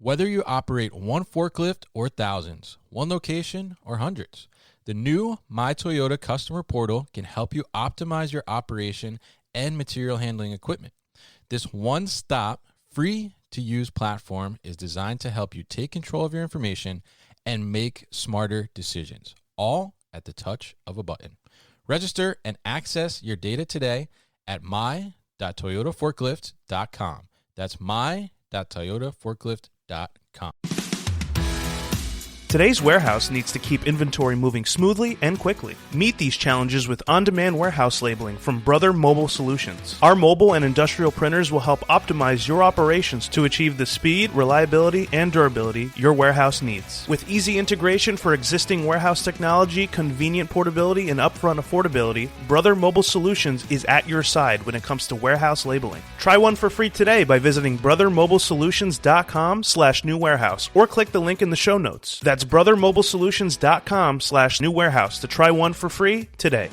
Whether you operate one forklift or thousands, one location or hundreds, the new My Toyota customer portal can help you optimize your operation and material handling equipment. This one-stop, free-to-use platform is designed to help you take control of your information and make smarter decisions, all at the touch of a button. Register and access your data today at my.toyotaforklift.com. That's my.toyotaforklift.com. Today's warehouse needs to keep inventory moving smoothly and quickly. Meet these challenges with on-demand warehouse labeling from Brother Mobile Solutions. Our mobile and industrial printers will help optimize your operations to achieve the speed, reliability, and durability your warehouse needs. With easy integration for existing warehouse technology, convenient portability, and upfront affordability, Brother Mobile Solutions is at your side when it comes to warehouse labeling. Try one for free today by visiting brothermobilesolutions.com/new warehouse or click the link in the show notes. That's brothermobilesolutions.com/new warehouse to try one for free today.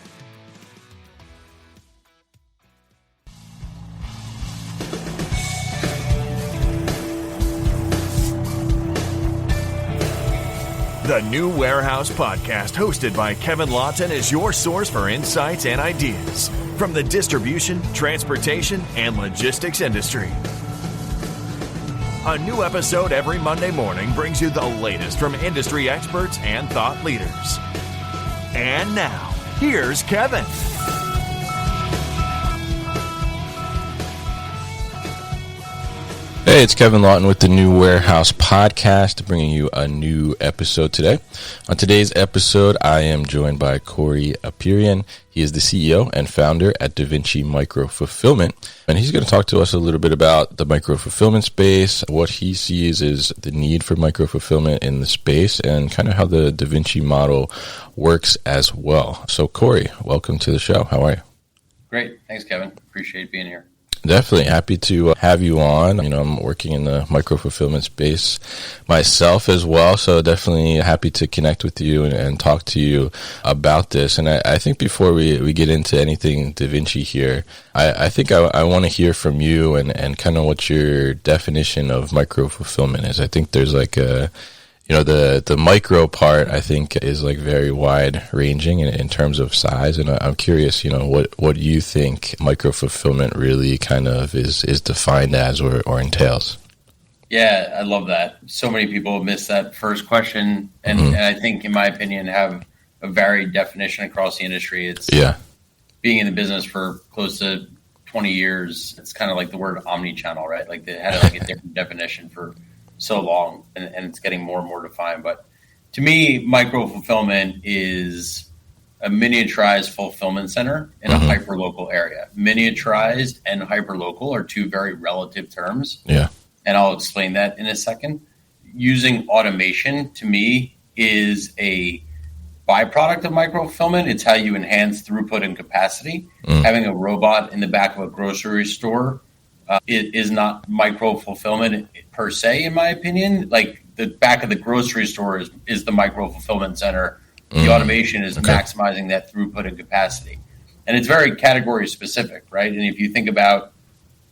The New Warehouse Podcast, hosted by Kevin Lawton, is your source for insights and ideas from the distribution, transportation, and logistics industry. A new episode every Monday morning brings you the latest from industry experts and thought leaders. And now, here's Kevin. Hey, it's Kevin Lawton with the New Warehouse Podcast, bringing you a new episode today. On today's episode, I am joined by Corey Apirian. He is the CEO and founder at Davinci Micro Fulfillment, and he's going to talk to us a little bit about the micro fulfillment space, what he sees is the need for micro fulfillment in the space, and kind of how the Davinci model works as well. So, Corey, welcome to the show. How are you? Great. Thanks, Kevin. Appreciate being here. Definitely happy to have you on. You know, I'm working in the micro fulfillment space myself as well, so definitely happy to connect with you and talk to you about this. And I think before we get into anything Davinci here, I think I want to hear from you and kind of what your definition of micro fulfillment is. I think there's like the micro part, I think, is like very wide ranging in terms of size. And I'm curious, what you think micro fulfillment really kind of is defined as or entails. Yeah, I love that. So many people miss that first question. And I think, in my opinion, have a varied definition across the industry. It's being in the business for close to 20 years. It's kind of like the word omni-channel, right? Like they had like a different definition for so long, and it's getting more and more defined. But to me, micro fulfillment is a miniaturized fulfillment center in a hyperlocal area. Miniaturized and hyperlocal are two very relative terms. Yeah. And I'll explain that in a second. Using automation, to me, is a byproduct of micro fulfillment. It's how you enhance throughput and capacity. Having a robot in the back of a grocery store it is not micro fulfillment per se, in my opinion. Like the back of the grocery store is the micro fulfillment center. The automation is maximizing that throughput and capacity. And it's very category specific, right? And if you think about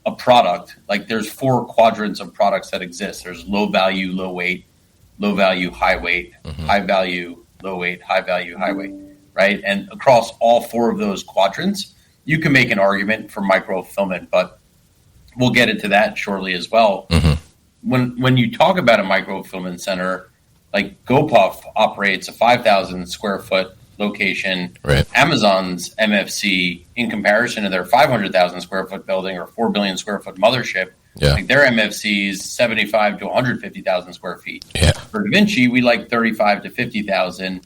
a product, like there's 4 quadrants of products that exist. There's low value, low weight, low value, high weight, high value, low weight, high value, high weight, right? And across all 4 of those quadrants, you can make an argument for micro fulfillment, but we'll get into that shortly as well. When you talk about a micro fulfillment center, like GoPuff operates a 5,000 square foot location. Right. Amazon's MFC, in comparison to their 500,000 square foot building or 4 billion square foot mothership, like their MFC is 75 to 150,000 square feet. Yeah. For Davinci, we like 35 to 50,000.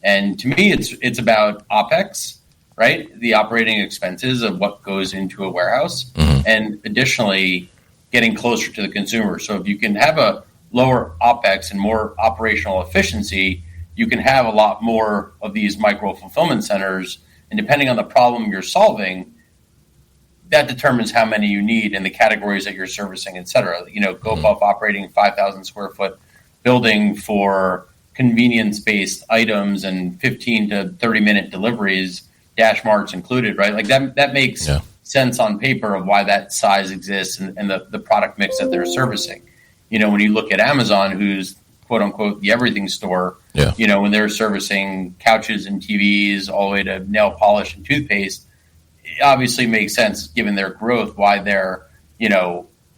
And to me, it's about OpEx, right? The operating expenses of what goes into a warehouse, and additionally getting closer to the consumer. So if you can have a lower OpEx and more operational efficiency, you can have a lot more of these micro fulfillment centers. And depending on the problem you're solving, that determines how many you need and the categories that you're servicing, et cetera. GoPuff operating 5,000 square foot building for convenience-based items and 15 to 30-minute deliveries, dash marts included, right? Like that makes sense on paper of why that size exists and the product mix that they're servicing. when you look at Amazon, who's quote unquote the everything store, when they're servicing couches and TVs all the way to nail polish and toothpaste, it obviously makes sense given their growth why they're,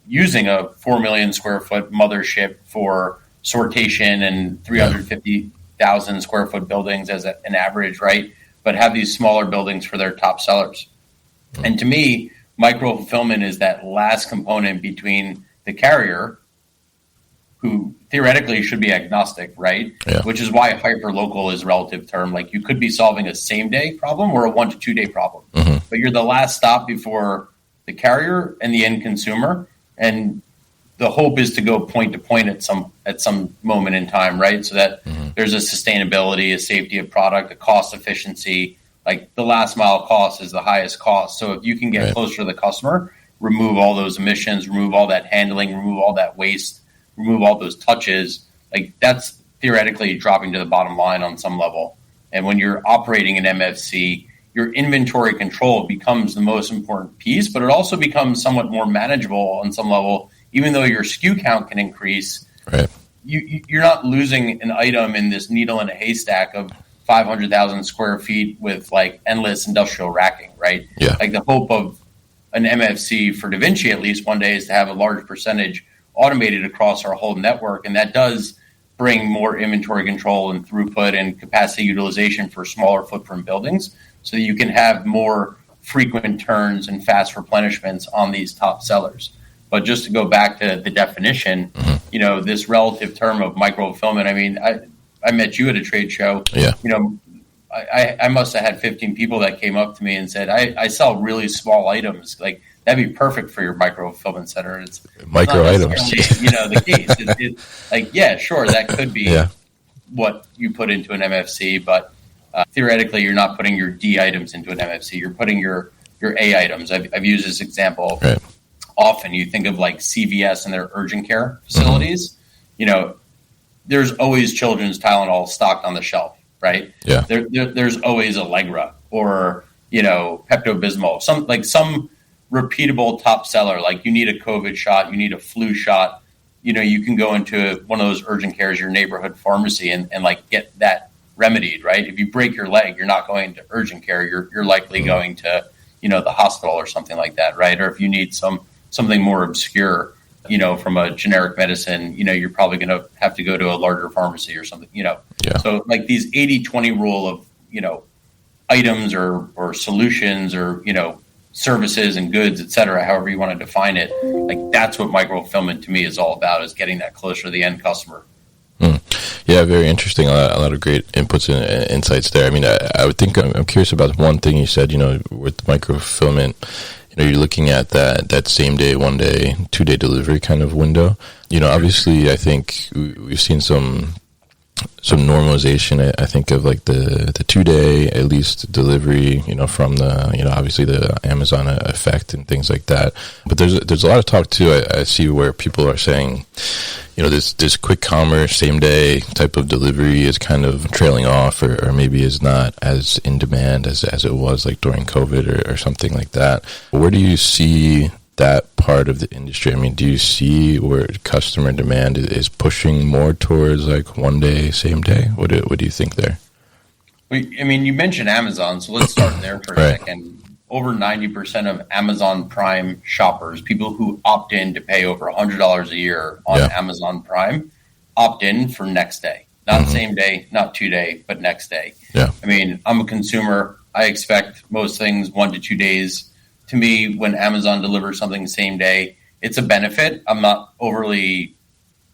using a 4 million square foot mothership for sortation and 350,000 square foot buildings as an average, right? But have these smaller buildings for their top sellers. And to me, micro fulfillment is that last component between the carrier, who theoretically should be agnostic, right? Yeah. Which is why hyper local is a relative term. Like you could be solving a same day problem or a 1 to 2 day problem, but you're the last stop before the carrier and the end consumer. And the hope is to go point to point at some moment in time, right? So that there's a sustainability, a safety of product, a cost efficiency. Like the last mile cost is the highest cost. So if you can get closer to the customer, remove all those emissions, remove all that handling, remove all that waste, remove all those touches, like that's theoretically dropping to the bottom line on some level. And when you're operating an MFC, your inventory control becomes the most important piece, but it also becomes somewhat more manageable on some level. Even though your SKU count can increase, you're not losing an item in this needle in a haystack of 500,000 square feet with like endless industrial racking, right? Yeah. Like the hope of an MFC for Davinci, at least one day, is to have a large percentage automated across our whole network. And that does bring more inventory control and throughput and capacity utilization for smaller footprint buildings so that you can have more frequent turns and fast replenishments on these top sellers. But just to go back to the definition, this relative term of micro fulfillment, I mean, I met you at a trade show. Yeah. I must have had 15 people that came up to me and said, I sell really small items. Like, that'd be perfect for your micro fulfillment center. It's micro items. The case. It's like, yeah, sure, that could be what you put into an MFC, but theoretically, you're not putting your D items into an MFC. You're putting your A items. I've used this example. Right. Often you think of like CVS and their urgent care facilities, there's always children's Tylenol stocked on the shelf, right? Yeah. There's always Allegra or, Pepto-Bismol, some repeatable top seller. Like you need a COVID shot, you need a flu shot, you can go into one of those urgent cares, your neighborhood pharmacy and like get that remedied, right? If you break your leg, you're not going to urgent care. You're likely going to, the hospital or something like that, right? Or if you need something more obscure, from a generic medicine, you're probably going to have to go to a larger pharmacy or something, Yeah. So like these 80-20 rule of, items or solutions or, services and goods, et cetera, however you want to define it, like that's what micro fulfillment to me is all about, is getting that closer to the end customer. Yeah, very interesting. A lot of great inputs and insights there. I mean, I would think I'm curious about one thing you said, with micro fulfillment, you're looking at that same day, 1 day, 2 day delivery kind of window. Obviously, I think we've seen some normalization. I think of like the 2 day at least delivery, from the obviously the Amazon effect and things like that. But there's a lot of talk too. I see where people are saying, this quick commerce same day type of delivery is kind of trailing off, or maybe is not as in demand as it was like during COVID or something like that. Where do you see that part of the industry? I mean, do you see where customer demand is pushing more towards like 1 day, same day? What do you think there? I mean, you mentioned Amazon, so let's start there for a second. Over 90% of Amazon Prime shoppers, people who opt in to pay over $100 a year on Amazon Prime, opt in for next day. Not same day, not 2 day, but next day. Yeah. I mean, I'm a consumer. I expect most things 1 to 2 days. To me, when Amazon delivers something same day, it's a benefit. I'm not overly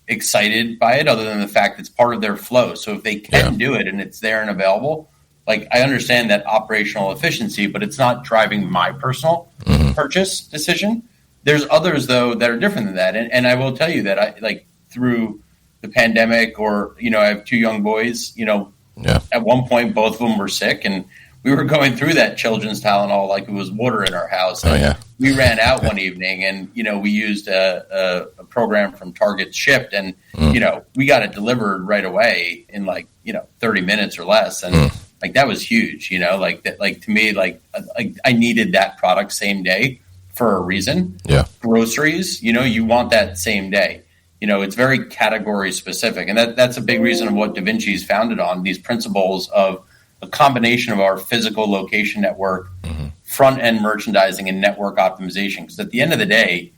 excited by it other than the fact it's part of their flow. So if they can do it and it's there and available, like I understand that operational efficiency, but it's not driving my personal purchase decision. There's others though that are different than that. And I will tell you that I like through the pandemic or, I have 2 young boys, at one point, both of them were sick and we were going through that children's Tylenol like it was water in our house. And we ran out one evening and, we used a program from Target Shipped and, we got it delivered right away in like, 30 minutes or less. And like, that was huge, like that, like to me, like I needed that product same day for a reason. Yeah. Groceries, you want that same day. it's very category specific. And that's a big reason of what Davinci is founded on, these principles of a combination of our physical location network, front end merchandising, and network optimization. Because at the end of the day,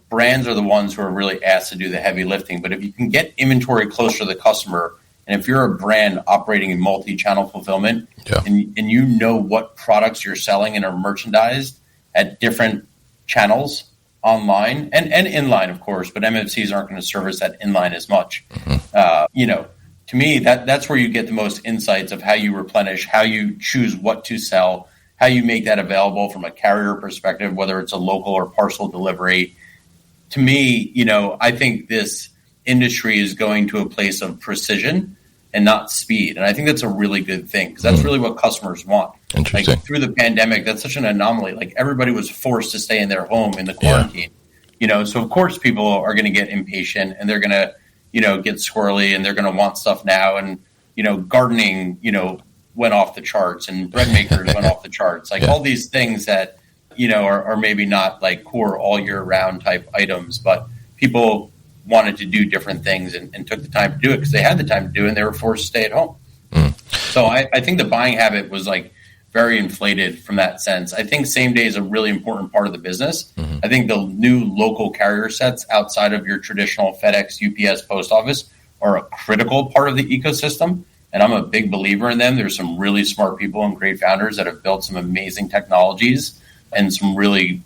brands are the ones who are really asked to do the heavy lifting. But if you can get inventory closer to the customer, and if you're a brand operating in multi-channel fulfillment, and you know what products you're selling and are merchandised at different channels, online and inline, of course, but MFCs aren't going to service that inline as much. To me, that's where you get the most insights of how you replenish, how you choose what to sell, how you make that available from a carrier perspective, whether it's a local or parcel delivery. To me, I think this industry is going to a place of precision and not speed. And I think that's a really good thing because that's really what customers want. Interesting. Like through the pandemic, that's such an anomaly. Like everybody was forced to stay in their home in the quarantine. So of course people are going to get impatient and they're going to, get squirrely and they're going to want stuff now. And, gardening, went off the charts and bread makers went off the charts. Like all these things that, are maybe not like core all year round type items, but people wanted to do different things and took the time to do it because they had the time to do it and they were forced to stay at home. So I think the buying habit was like very inflated from that sense. I think same day is a really important part of the business. I think the new local carrier sets outside of your traditional FedEx, UPS, post office are a critical part of the ecosystem. And I'm a big believer in them. There's some really smart people and great founders that have built some amazing technologies and some really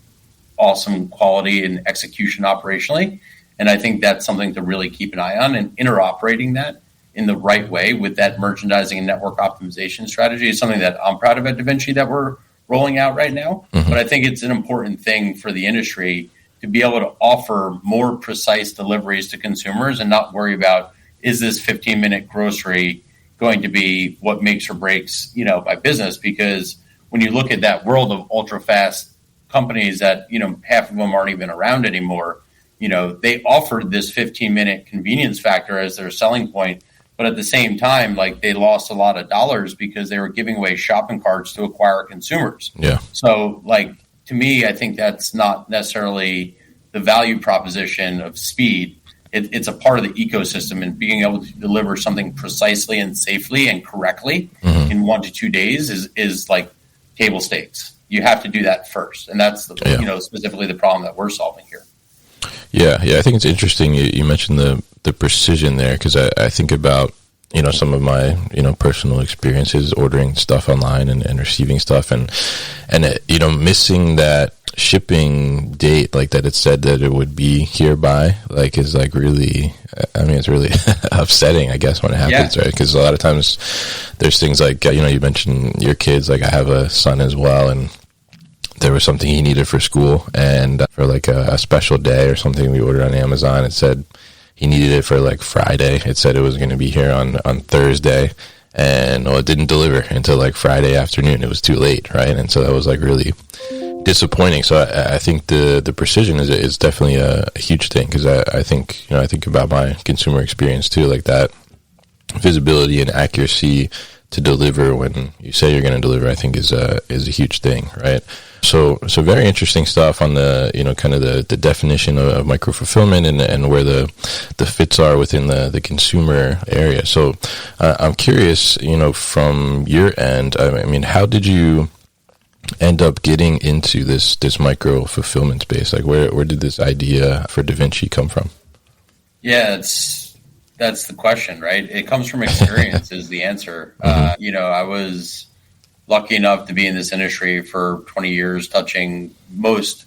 awesome quality and execution operationally. And I think that's something to really keep an eye on, and interoperating that in the right way with that merchandising and network optimization strategy is something that I'm proud of at Davinci that we're rolling out right now. But I think it's an important thing for the industry to be able to offer more precise deliveries to consumers and not worry about, is this 15-minute grocery going to be what makes or breaks, my business? Because when you look at that world of ultra-fast companies that, half of them aren't even around anymore, they offered this 15-minute convenience factor as their selling point. But at the same time, like they lost a lot of dollars because they were giving away shopping carts to acquire consumers. So like, to me, I think that's not necessarily the value proposition of speed. It's a part of the ecosystem, and being able to deliver something precisely and safely and correctly in 1 to 2 days is like table stakes. You have to do that first. And that's specifically the problem that we're solving here. Yeah. I think it's interesting you mentioned the precision there, because I think about, some of my, personal experiences ordering stuff online and receiving stuff and missing that shipping date, like that it said that it would be here by, like, is like really, it's really upsetting, I guess, when it happens, right? Because a lot of times there's things like, you mentioned your kids, like I have a son as well, and there was something he needed for school, and for like a special day or something we ordered on Amazon, it said he needed it for like Friday. It said it was going to be here on Thursday, and it didn't deliver until like Friday afternoon. It was too late, right? And so that was like really disappointing. So I think the precision is definitely a huge thing, because I think I think about my consumer experience too, like that visibility and accuracy to deliver when you say you're going to deliver, I think is a huge thing, right? So very interesting stuff on the, kind of the definition of micro fulfillment and where the fits are within the consumer area. So I'm curious, from your end, how did you end up getting into this micro fulfillment space? Like where did this idea for Davinci come from? Yeah, that's the question, right? It comes from experience is the answer. I was lucky enough to be in this industry for 20 years, touching most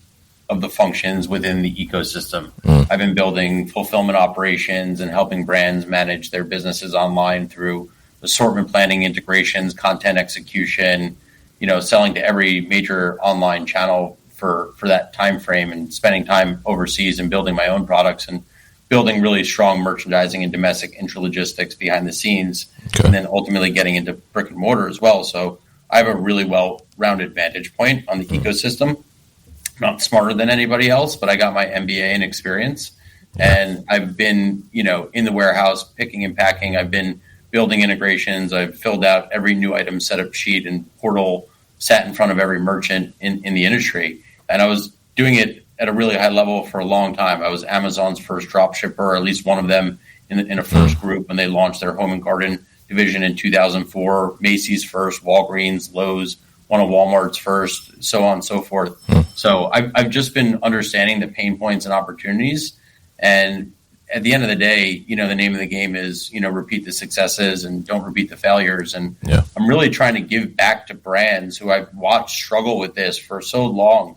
of the functions within the ecosystem. I've been building fulfillment operations and helping brands manage their businesses online through assortment planning, integrations, content execution, selling to every major online channel for that time frame, and spending time overseas and building my own products and building really strong merchandising and domestic intralogistics behind the scenes, and then ultimately getting into brick and mortar as well. So I have a really well-rounded vantage point on the ecosystem. I'm not smarter than anybody else, but I got my MBA and experience. And I've been, in the warehouse, picking and packing. I've been building integrations. I've filled out every new item setup sheet and portal, sat in front of every merchant in the industry. And I was doing it at a really high level for a long time. I was Amazon's first drop shipper, or at least one of them in a first group when they launched their home and garden division in 2004. Macy's first, Walgreens, Lowe's, one of Walmart's first, so on and so forth. So I've just been understanding the pain points and opportunities. And at the end of the day, the name of the game is, repeat the successes and don't repeat the failures. And I'm really trying to give back to brands who I've watched struggle with this for so long,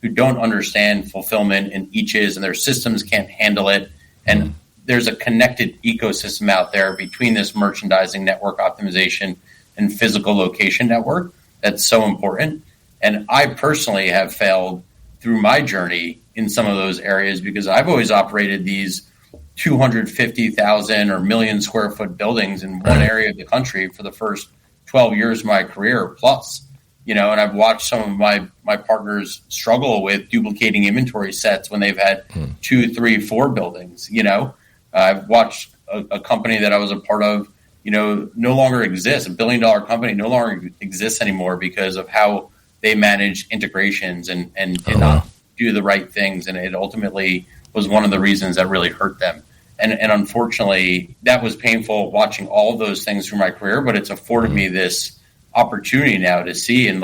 who don't understand fulfillment and eaches, and their systems can't handle it. And there's a connected ecosystem out there between this merchandising network optimization and physical location network that's so important. And I personally have failed through my journey in some of those areas because I've always operated these 250,000 or million square foot buildings in one area of the country for the first 12 years of my career plus, and I've watched some of my partners struggle with duplicating inventory sets when they've had 2, 3, 4 buildings. I've watched a company that I was a part of, no longer exists. $1 billion company no longer exists anymore because of how they manage integrations and did not do the right things. And it ultimately was one of the reasons that really hurt them. And unfortunately, that was painful watching all of those things through my career, but it's afforded me this opportunity now to see and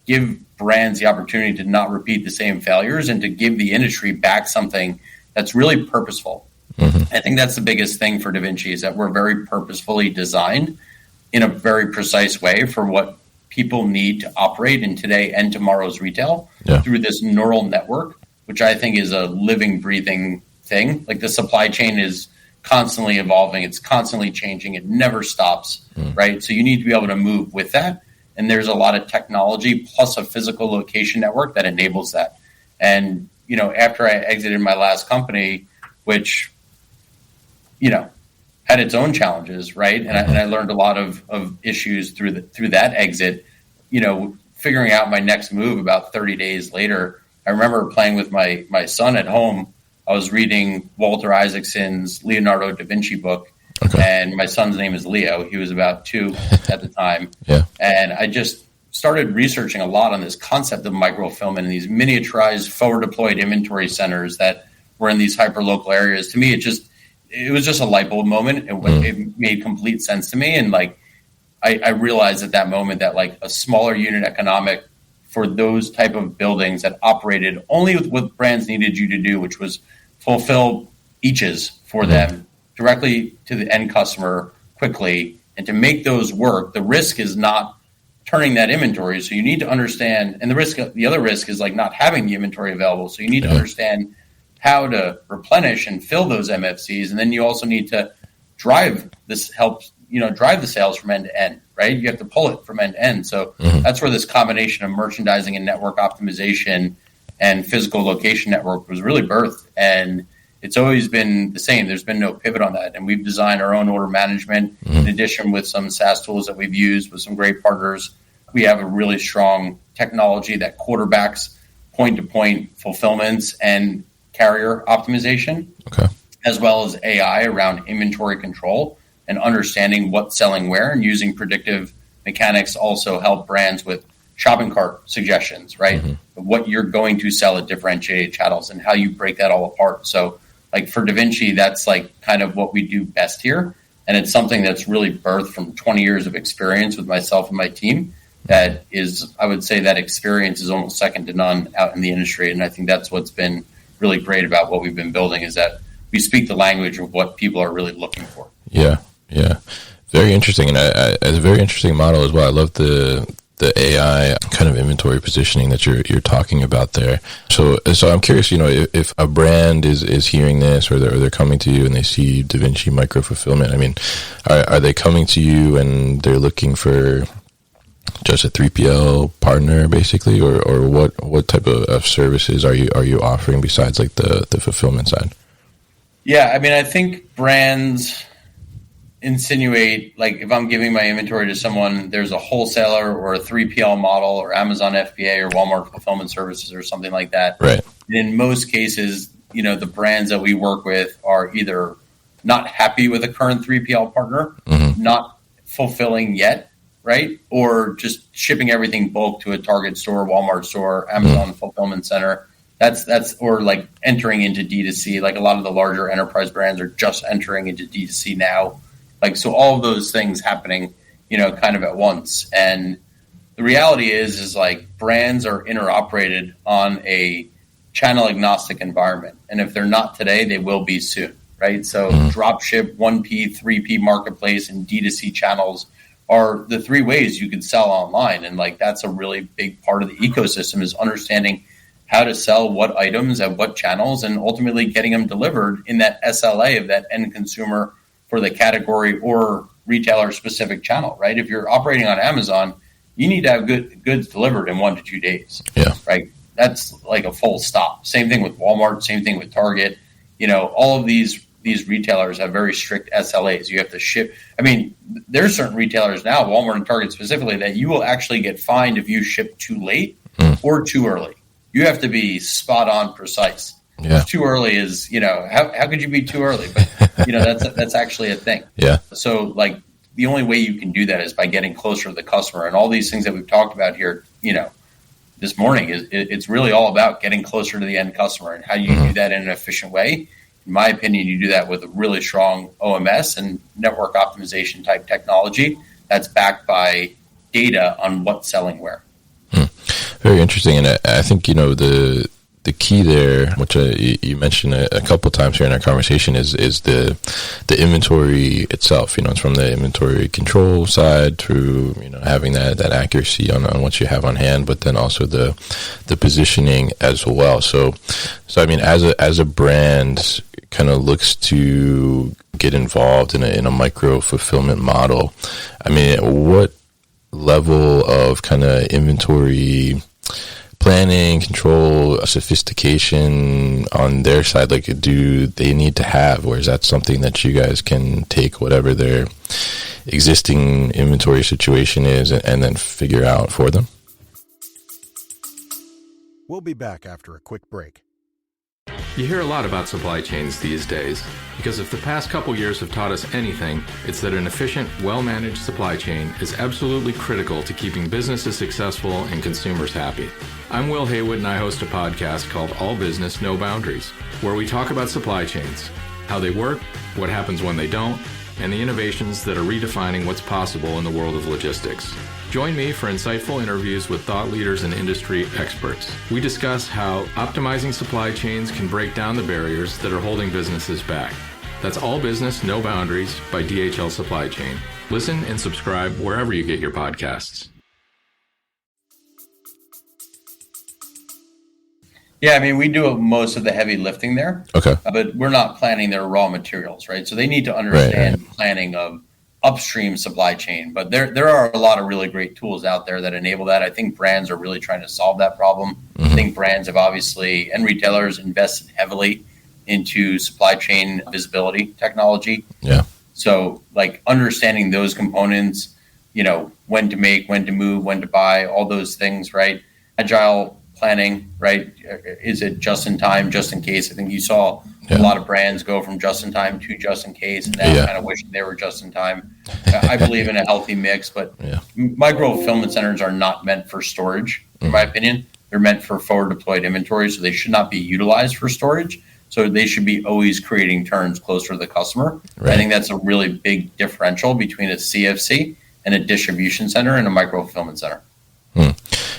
give brands the opportunity to not repeat the same failures and to give the industry back something that's really purposeful. I think that's the biggest thing for Davinci is that we're very purposefully designed in a very precise way for what people need to operate in today and tomorrow's retail through this neural network, which I think is a living, breathing thing. Like the supply chain is constantly evolving. It's constantly changing. It never stops, right? So you need to be able to move with that. And there's a lot of technology plus a physical location network that enables that. And, after I exited my last company, which, had its own challenges, right? And I learned a lot of issues through that exit, figuring out my next move about 30 days later. I remember playing with my son at home. I was reading Walter Isaacson's Leonardo da Vinci book, and my son's name is Leo. He was about 2 at the time. And I just started researching a lot on this concept of microfilament and these miniaturized forward-deployed inventory centers that were in these hyper-local areas. To me, it was just a light bulb moment. It made complete sense to me. And I realized at that moment that a smaller unit economic for those type of buildings that operated only with what brands needed you to do, which was fulfill eaches for them directly to the end customer quickly. And to make those work, the risk is not turning that inventory. So you need to understand, and the other risk is not having the inventory available. So you need to understand how to replenish and fill those MFCs. And then you also need to drive the sales from end to end, right? You have to pull it from end to end. So that's where this combination of merchandising and network optimization and physical location network was really birthed. And it's always been the same. There's been no pivot on that. And we've designed our own order management in addition with some SaaS tools that we've used with some great partners. We have a really strong technology that quarterbacks point-to-point fulfillments and carrier optimization, as well as AI around inventory control and understanding what's selling where, and using predictive mechanics also help brands with shopping cart suggestions, right? What you're going to sell at differentiated channels and how you break that all apart. So for Davinci, that's kind of what we do best here. And it's something that's really birthed from 20 years of experience with myself and my team. That is, I would say that experience is almost second to none out in the industry. And I think that's what's been really great about what we've been building is that we speak the language of what people are really looking for. Yeah. Very interesting. And it's a very interesting model as well. I love the AI kind of inventory positioning that you're talking about there. So I'm curious, if a brand is hearing this or they're coming to you and they see Davinci Micro Fulfillment, I mean, are they coming to you and they're looking for just a 3PL partner basically, or what type of services are you offering besides the fulfillment side? Yeah, I mean, I think brands insinuate if I'm giving my inventory to someone, there's a wholesaler or a 3PL model or Amazon FBA or Walmart fulfillment services or something like that. Right. And in most cases, the brands that we work with are either not happy with a current 3PL partner, not fulfilling yet, right? Or just shipping everything bulk to a Target store, Walmart store, Amazon fulfillment center. That's or like entering into D2C. Like a lot of the larger enterprise brands are just entering into D2C now. Like, so all of those things happening, kind of at once. And the reality is like brands are interoperated on a channel agnostic environment. And if they're not today, they will be soon, right? So dropship, 1P, 3P marketplace, and D2C channels are the three ways you can sell online. And like, that's a really big part of the ecosystem, is understanding how to sell what items at what channels and ultimately getting them delivered in that SLA of that end consumer for the category or retailer specific channel, right? If you're operating on Amazon, you need to have goods delivered in 1 to 2 days, right? That's like a full stop. Same thing with Walmart, same thing with Target. All of these retailers have very strict SLAs. You have to ship. I mean, there's certain retailers now, Walmart and Target specifically, that you will actually get fined if you ship too late or too early. You have to be spot on precise. Yeah. Too early is, how could you be too early? But, that's actually a thing. Yeah. So like the only way you can do that is by getting closer to the customer, and all these things that we've talked about here, this morning it's really all about getting closer to the end customer, and how you do that in an efficient way. In my opinion, you do that with a really strong OMS and network optimization type technology that's backed by data on what's selling where. Very interesting. And I think, the key there, which you mentioned a couple of times here in our conversation, is the inventory itself. It's from the inventory control side through, having that accuracy on what you have on hand, but then also the positioning as well. So I mean, as a brand kind of looks to get involved in a micro fulfillment model, I mean, what level of kind of inventory planning, control, sophistication on their side, like, do they need to have, or is that something that you guys can take whatever their existing inventory situation is and then figure out for them? We'll be back after a quick break. You hear a lot about supply chains these days, because if the past couple years have taught us anything, it's that an efficient, well-managed supply chain is absolutely critical to keeping businesses successful and consumers happy. I'm Will Haywood, and I host a podcast called All Business, No Boundaries, where we talk about supply chains, how they work, what happens when they don't, and the innovations that are redefining what's possible in the world of logistics. Join me for insightful interviews with thought leaders and industry experts. We discuss how optimizing supply chains can break down the barriers that are holding businesses back. That's All Business, No Boundaries by DHL Supply Chain. Listen and subscribe wherever you get your podcasts. Yeah, I mean, we do most of the heavy lifting there. Okay. But we're not planning their raw materials, right? So they need to understand planning of upstream supply chain. But there are a lot of really great tools out there that enable that. I think brands are really trying to solve that problem. I think brands have obviously, and retailers, invested heavily into supply chain visibility technology. Yeah. So like understanding those components, when to make, when to move, when to buy, all those things, right? Agile planning, right? Is it just in time, just in case? I think you saw a lot of brands go from just in time to just in case, and now kind of wishing they were just in time. I believe in a healthy mix, but micro fulfillment centers are not meant for storage, in my opinion. They're meant for forward deployed inventory, so they should not be utilized for storage. So they should be always creating turns closer to the customer. Right. I think that's a really big differential between a CFC and a distribution center and a micro fulfillment center.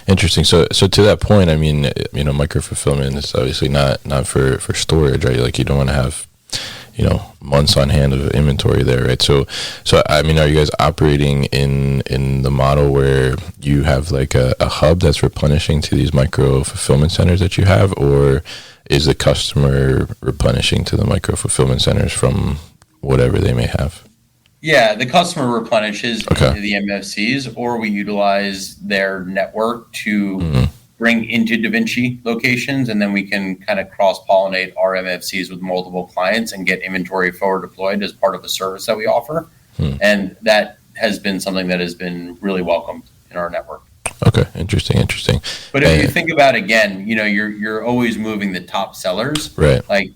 Interesting. So to that point, I mean, micro fulfillment is obviously not for storage, right? Like, you don't want to have, months on hand of inventory there, right? So I mean, are you guys operating in the model where you have like a hub that's replenishing to these micro fulfillment centers that you have, or is the customer replenishing to the micro fulfillment centers from whatever they may have? Yeah, the customer replenishes into the MFCs, or we utilize their network to bring into Davinci locations, and then we can kind of cross-pollinate our MFCs with multiple clients and get inventory forward deployed as part of the service that we offer. And that has been something that has been really welcomed in our network. Okay, interesting. But if you think about, again, you're always moving the top sellers. Right. Like,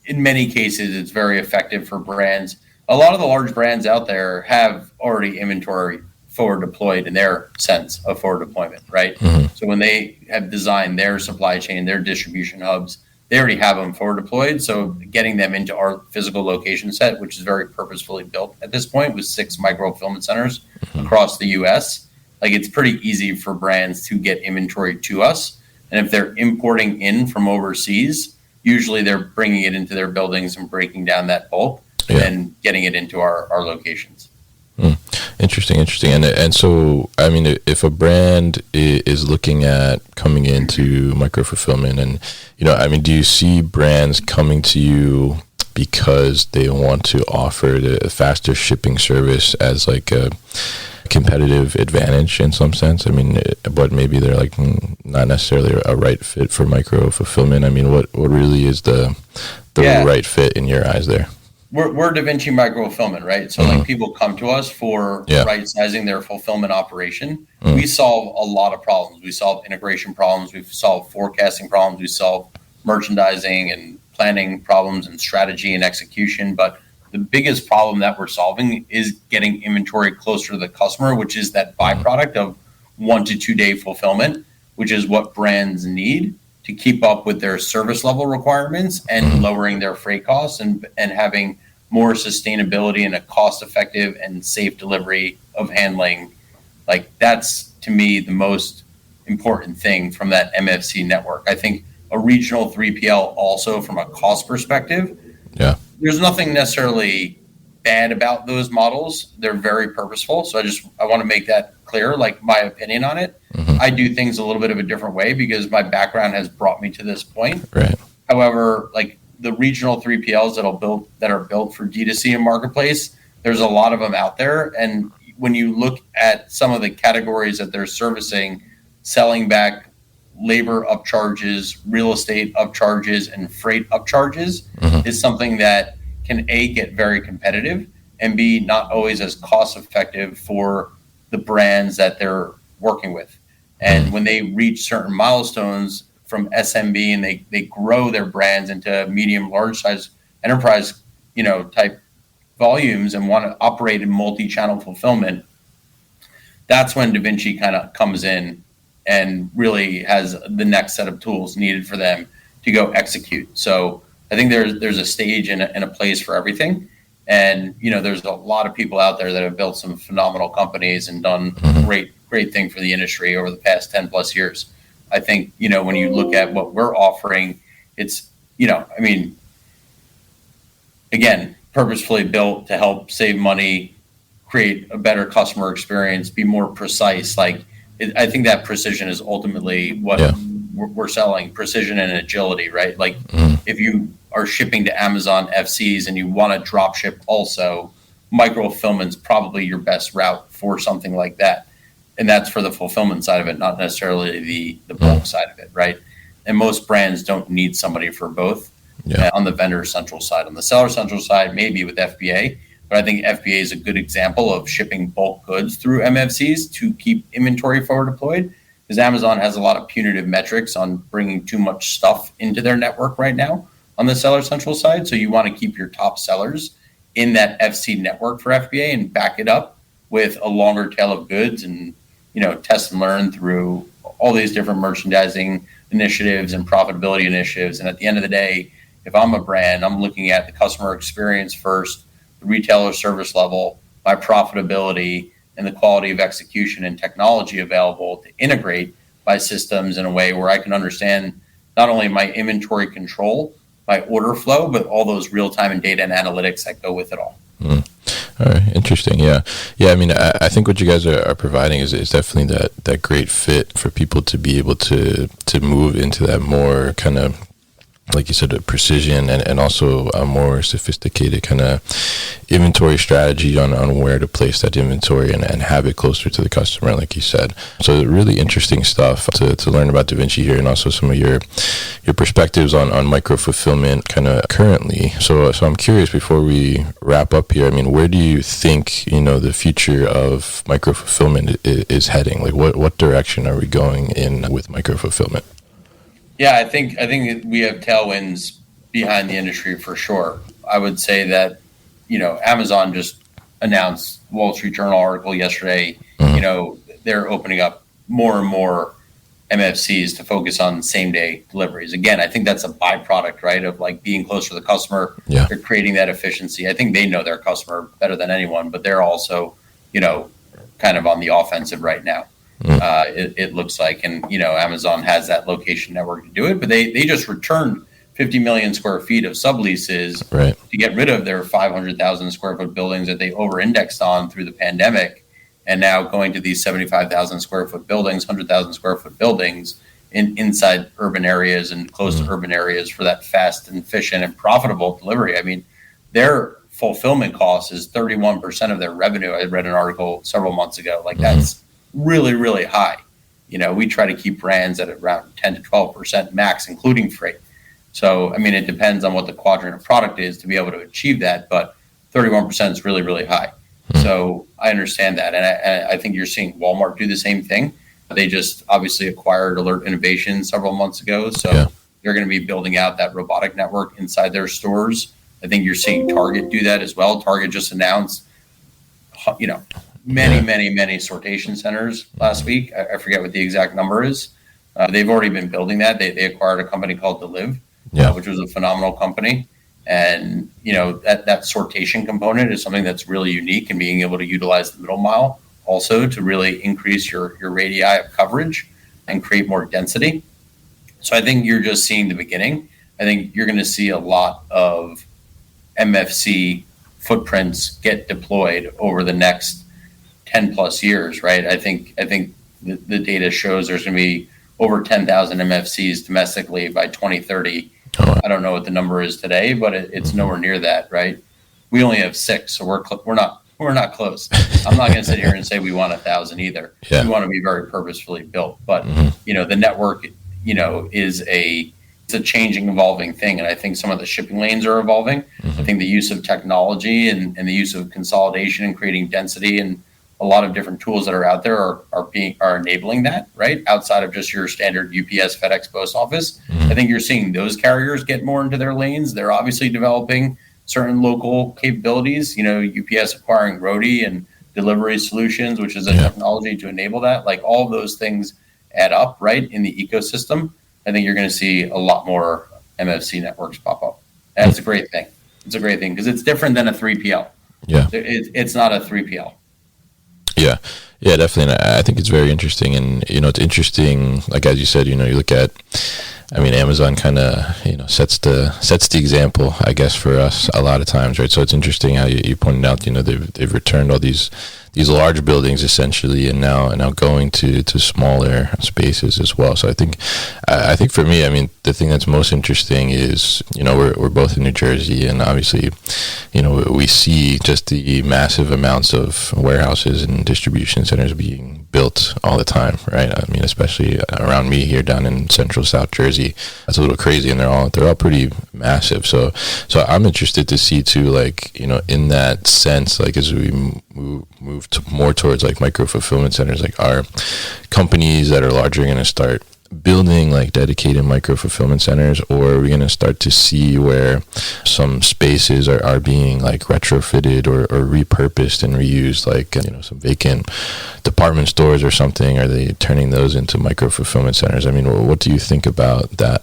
in many cases, it's very effective for brands. A lot of the large brands out there have already inventory forward deployed in their sense of forward deployment, right? So when they have designed their supply chain, their distribution hubs, they already have them forward deployed. So getting them into our physical location set, which is very purposefully built at this point with 6 micro fulfillment centers across the US, like it's pretty easy for brands to get inventory to us. And if they're importing in from overseas, usually they're bringing it into their buildings and breaking down that bulk and getting it into our locations. Interesting. And so, I mean, if a brand is looking at coming into micro fulfillment, and, you know, I mean, do you see brands coming to you because they want to offer the faster shipping service as like a competitive advantage in some sense? I mean, but maybe they're like not necessarily a right fit for micro fulfillment. I mean, what really is the right fit in your eyes there? We're Davinci Micro Fulfillment, right? So like people come to us for right sizing their fulfillment operation. We solve a lot of problems. We solve integration problems. We solve forecasting problems. We solve merchandising and planning problems and strategy and execution. But the biggest problem that we're solving is getting inventory closer to the customer, which is that byproduct of 1 to 2 day fulfillment, which is what brands need to keep up with their service level requirements and lowering their freight costs and having more sustainability and a cost effective and safe delivery of handling. Like that's to me the most important thing from that MFC network. I think a regional 3PL also from a cost perspective, there's nothing necessarily bad about those models. They're very purposeful. So I want to make that clear, like my opinion on it. I do things a little bit of a different way because my background has brought me to this point. Right. However, like the regional 3PLs that are built for D2C and marketplace, there's a lot of them out there. And when you look at some of the categories that they're servicing, selling back labor upcharges, real estate upcharges, and freight upcharges is something that can A, get very competitive, and B, not always as cost effective for the brands that they're working with. And when they reach certain milestones from SMB and they grow their brands into medium, large size enterprise, type volumes and want to operate in multi-channel fulfillment, that's when Davinci kind of comes in and really has the next set of tools needed for them to go execute. So I think there's a stage and a place for everything. And, there's a lot of people out there that have built some phenomenal companies and done great thing for the industry over the past 10 plus years. I think, when you look at what we're offering, it's, again, purposefully built to help save money, create a better customer experience, be more precise. I think that precision is ultimately what we're selling, precision and agility, right? Like if you are shipping to Amazon FCs and you want to drop ship also, micro fulfillment's probably your best route for something like that. And that's for the fulfillment side of it, not necessarily the bulk side of it, right? And most brands don't need somebody for both on the vendor central side. On the seller central side, maybe with FBA, but I think FBA is a good example of shipping bulk goods through MFCs to keep inventory forward deployed, because Amazon has a lot of punitive metrics on bringing too much stuff into their network right now on the seller central side. So you want to keep your top sellers in that FC network for FBA and back it up with a longer tail of goods and, test and learn through all these different merchandising initiatives and profitability initiatives. And at the end of the day, if I'm a brand, I'm looking at the customer experience first, the retailer service level, my profitability, and the quality of execution and technology available to integrate my systems in a way where I can understand not only my inventory control, my order flow, but all those real-time and data and analytics that go with it all. All right, interesting. Yeah. I mean, I think what you guys are providing is definitely that great fit for people to be able to move into that more kind of, like you said, precision and also a more sophisticated kind of inventory strategy on where to place that inventory and have it closer to the customer, like you said. So really interesting stuff to learn about Davinci here, and also some of your perspectives on micro fulfillment kind of currently. So I'm curious, before we wrap up here, I mean, where do you think, the future of micro fulfillment is heading? Like what direction are we going in with micro fulfillment? Yeah, I think we have tailwinds behind the industry for sure. I would say that, Amazon just announced, Wall Street Journal article yesterday, you know, they're opening up more and more MFCs to focus on same day deliveries. Again, I think that's a byproduct, right, of like being closer to the customer. Yeah. They're creating that efficiency. I think they know their customer better than anyone, but they're also, you know, kind of on the offensive right now. It looks like, and, you know, Amazon has that location network to do it, but they just returned 50 million square feet of subleases to get rid of their 500,000 square foot buildings that they over-indexed on through the pandemic, and now going to these 75,000 square foot buildings, 100,000 square foot buildings inside urban areas and close to urban areas for that fast and efficient and profitable delivery. I mean, their fulfillment cost is 31% of their revenue. I read an article several months ago. Like, that's really, really high. You know, we try to keep brands at around 10 to 12% max, including freight. So, I mean, it depends on what the quadrant of product is to be able to achieve that, but 31% is really, really high. So I understand that. And I think you're seeing Walmart do the same thing. They just obviously acquired Alert Innovation several months ago. So they're going to be building out that robotic network inside their stores. I think you're seeing Target do that as well. Target just announced, you know, many sortation centers last week. I forget what the exact number is. They've already been building that. They acquired a company called Deliv, which was a phenomenal company. And, you know, that sortation component is something that's really unique, and being able to utilize the middle mile also to really increase your radii of coverage and create more density. So I think you're just seeing the beginning. I think you're going to see a lot of MFC footprints get deployed over the next 10 plus years, right? I think the data shows there's going to be over 10,000 MFCs domestically by 2030. I don't know what the number is today, but it's nowhere near that, right? We only have 6, so we're not close. I'm not going to sit here and say we want 1,000 either. We want to be very purposefully built, but you know, the network, you know, it's a changing, evolving thing, and I think some of the shipping lanes are evolving. I think the use of technology and the use of consolidation and creating density and a lot of different tools that are out there are enabling that, right? Outside of just your standard UPS, FedEx, post office. I think you're seeing those carriers get more into their lanes. They're obviously developing certain local capabilities, you know, UPS acquiring Roadie and delivery solutions, which is a technology to enable that. Like, all of those things add up, right, in the ecosystem. I think you're going to see a lot more MFC networks pop up. And it's a great thing. It's a great thing because it's different than a 3PL. It's not a 3PL. Yeah, definitely. And I think it's very interesting. And, you know, it's interesting, like, as you said, you know, you look at, I mean, Amazon kind of, you know, sets the example, I guess, for us a lot of times, right? So it's interesting how you pointed out, you know, they've returned all these large buildings essentially, and now going to smaller spaces as well. So I think for me, I mean, the thing that's most interesting is, you know, we're both in New Jersey, and obviously, you know, we see just the massive amounts of warehouses and distribution centers being built all the time, right? I mean, especially around me here down in central South Jersey, that's a little crazy, and they're all pretty massive. So I'm interested to see too, like, you know, in that sense, like, as we move more towards like micro fulfillment centers, like, are companies that are larger going to start building like dedicated micro fulfillment centers, or are we going to start to see where some spaces are being like retrofitted or repurposed and reused, like, you know, some vacant department stores or something? Are they turning those into micro fulfillment centers? I mean, what do you think about that?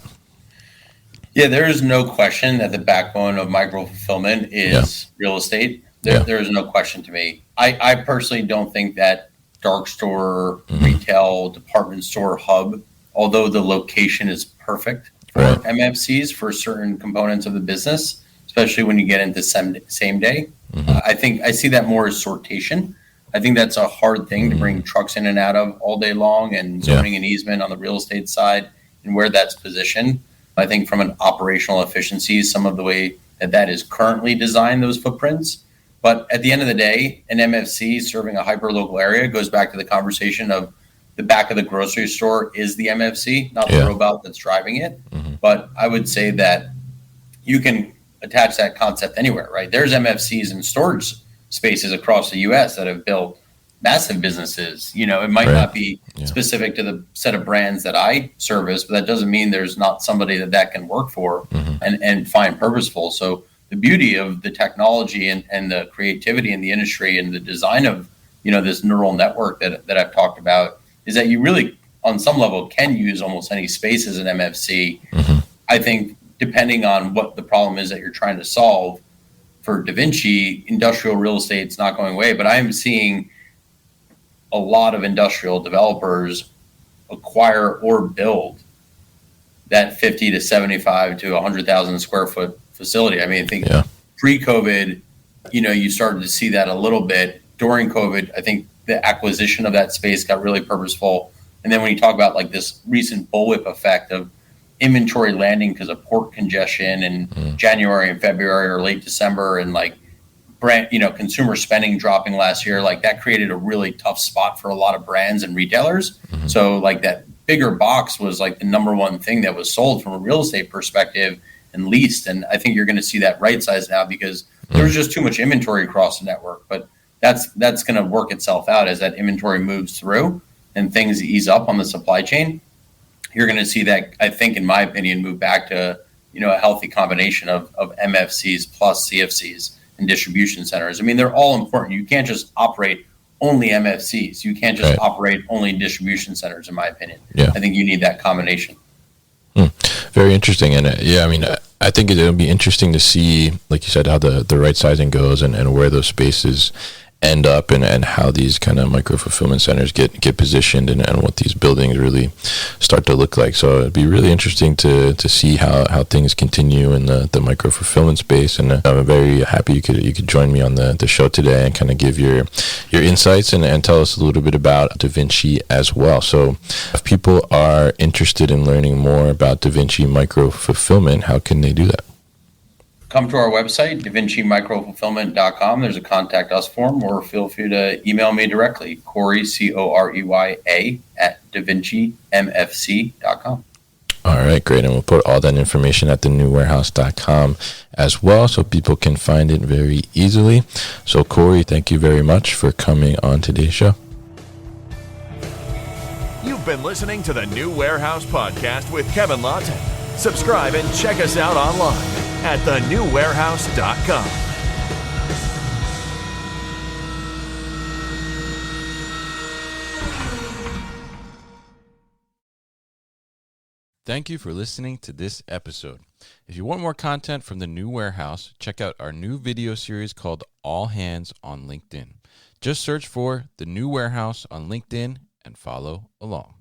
Yeah, there is no question that the backbone of micro fulfillment is real estate. There is no question to me. I personally don't think that dark store, retail, department store hub, although the location is perfect for MFCs for certain components of the business, especially when you get into same day. I see that more as sortation. I think that's a hard thing to bring trucks in and out of all day long, and zoning and easement on the real estate side and where that's positioned. I think from an operational efficiency, some of the way that is currently designed, those footprints. But at the end of the day, an MFC serving a hyper-local area goes back to the conversation of the back of the grocery store is the MFC, not the robot that's driving it. But I would say that you can attach that concept anywhere, right? There's MFCs in storage spaces across the U.S. that have built massive businesses. You know, it might not be specific to the set of brands that I service, but that doesn't mean there's not somebody that can work for and find purposeful. So the beauty of the technology and the creativity in the industry and the design of, this neural network that I've talked about is that you really, on some level, can use almost any space as an MFC. Mm-hmm. I think depending on what the problem is that you're trying to solve. For Davinci, industrial real estate is not going away, but I am seeing a lot of industrial developers acquire or build that 50 to 75 to 100,000 square foot facility. I mean, I think pre-COVID, you started to see that a little bit. During COVID, I think the acquisition of that space got really purposeful. And then when you talk about like this recent bullwhip effect of inventory landing because of port congestion in January and February or late December, and like consumer spending dropping last year, like that created a really tough spot for a lot of brands and retailers. Mm-hmm. So like that bigger box was like the number one thing that was sold from a real estate perspective and leased. And I think you're going to see that right size now because there's just too much inventory across the network. But that's going to work itself out as that inventory moves through and things ease up on the supply chain. You're going to see that, I think, in my opinion, move back to, a healthy combination of MFCs plus CFCs and distribution centers. I mean, they're all important. You can't just operate only MFCs. You can't just operate only distribution centers, in my opinion. Yeah. I think you need that combination. Very interesting. And I think it'll be interesting to see, like you said, how the right sizing goes and where those spaces end up and how these kind of micro fulfillment centers get positioned and what these buildings really start to look like. So it'd be really interesting to see how things continue in the micro fulfillment space. And I'm very happy you could join me on the show today and kind of give your insights and tell us a little bit about Davinci as well. So if people are interested in learning more about Davinci Micro Fulfillment, how can they do that? Come to our website, davincimicrofulfillment.com. There's a contact us form, or feel free to email me directly, Corey, COREYA, @davincimfc.com. All right, great. And we'll put all that information at thenewwarehouse.com as well, so people can find it very easily. So, Corey, thank you very much for coming on today's show. You've been listening to the New Warehouse Podcast with Kevin Lawton. Subscribe and check us out online at thenewwarehouse.com. Thank you for listening to this episode. If you want more content from the New Warehouse, check out our new video series called All Hands on LinkedIn. Just search for the New Warehouse on LinkedIn and follow along.